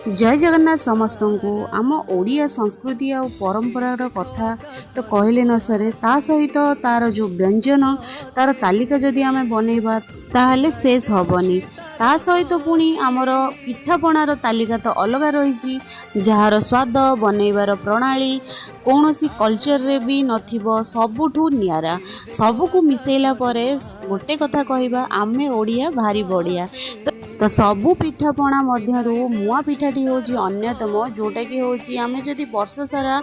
जय जगन्नाथ समस्त को आम ओडिया संस्कृति आ परंपरार कथा तो कहले न सरे ता सहित तार जो व्यंजन तार तालिका जदि आम बनइबा ताहले शेष हबनी। ता सहित पुणी आमर पिठापणार तालिका तो अलग रही जार स्वाद बनइबार प्रणाली कौन सी कल्चर रे भी नथिबो सबुठू नियारा सबको मिसेला परे गोटे कथा कहबा आमे ओडिया भारी बढ़िया। तो सबू पिठापणा मध्यरु मुआ पिठाटी होची अन्यतम जोटा कि होची आमे जदि वर्ष सारा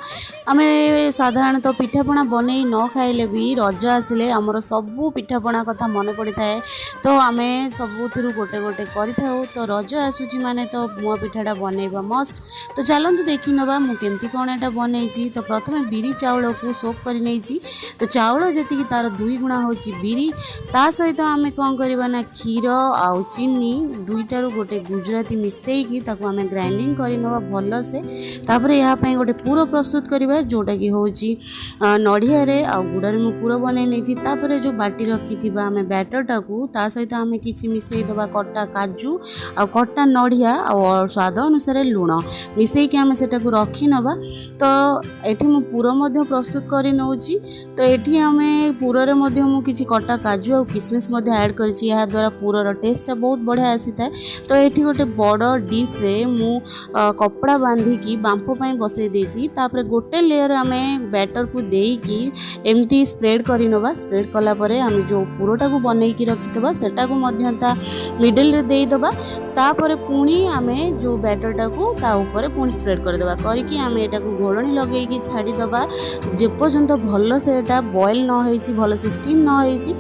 आमे साधारणतः पिठापणा बनै न खाइले भी रज आसिले आमर सबू पिठापणा कथा मन पड़ी थाए। तो आमे सबुथिरु गोटे गोटे करिथाउ। तो रज आसुची माने तो मुआ पिठाटा बनैबा मस्ट। तो चलंतु देखि नबा मु केमती कोन एटा बनैची। तो प्रथमे बिरी चाउल को सोक करि नैची। तो चाउल जति कि तार 2 गुणा होची बिरी ता सहित आमे कोन करबा ना क्षीर आ चीनी दुईटारू गोटे गुजराती मिसैकी ताको आमे ग्राइंडिंग करि नबा भल से। तापरे यहाँ पे गोटे पूरा प्रस्तुत करबा जोटा कि होची नड़िया रे आ गुड़ारे मु पूरा बनै नैची। तापरे जो बाटी रखी थिबा आमे बैटर टाकू ता सहित आमे किछि मिसै दबा कट्टा काजू आ कट्टा नड़िया आ स्वाद अनुसार लूण मिसैकी आमे सेटा को रखी नबा। तो एठी मु पूरा मध्य प्रस्तुत करि नउची। तो एठी आमे पूरा रे मध्य मु किछि कट्टा काजू आ किशमिश मध्य ऐड करछि। या द्वारा पूरा टेस्ट बहुत बढ़िया आसी। तो ये गोटे बड़ डिश रे मु कपड़ा बांधिकी बांफ पाई बसई देछि। तापरे गोटे लेयर आमे बैटर को देकी एमती स्प्रेड करि नबा। स्प्रेड कला परे आमे जो पुरोटा को बनैकी रखितबा सेटा को मध्यता मिडिल रे देई दबा। तापरे पुणी आमे जो बैटरटा को ता ऊपर पुणी स्प्रेड कर दबा करिकी आमे एटा को घोळणी लगेकी छाडी दबा जे पर्यंत भल से एटा बॉयल न होईची भल से स्टीम न होईची।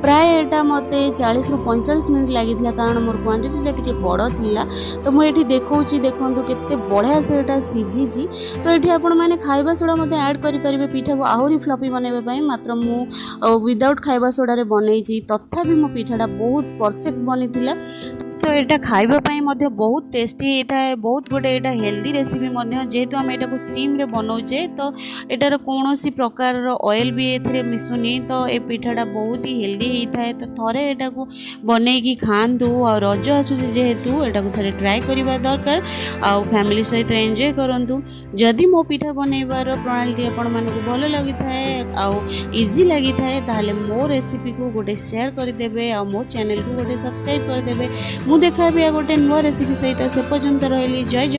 प्राय एटा मते 40 रु 45 मिनिट लागितला कारण मोर क्वांटिटी टिके बड़ थिला। तो मु एठी देखौची देखंतु केते बढ़िया से एटा सिझीची। तो एठी आपण माने खाइबा सोडा मते ऐड करि परिबे पिठा को आहुरी फ्लफी बनेबा पई। मात्र मु विदाउट खाइबा सोडा रे बनैची तथापि मो पिठाटा बहुत परफेक्ट बनिथिला। तो यहाँ खावाई बहुत टेस्टी होता है। बहुत गोटे यहाँ हेल्दी रेसिपी जेहेतु आम यहाँ स्टीम रे बनाऊे तो यार कौन सी प्रकार ऑयल भी ये मिसुनी। तो ये पिठाटा बहुत ही हेल्दी होता है। तो थोड़े यहाँ को बनईकी खातु आ रज आसूसी जेहेतु यहाँ थे ट्राए करवा दरकार आ फैमिली सहित एंजॉय करूँ। जदि मो पिठा बनइबार प्रणाली आपण मानक भल लगी था इजी लगी था मो रेसिपी को गोटे शेयर करदे आ मो चैनल को गोटे सब्सक्राइब करदे। मु देखा गोटे नुआ रेसिपी सहित से पर्यंत रही। जय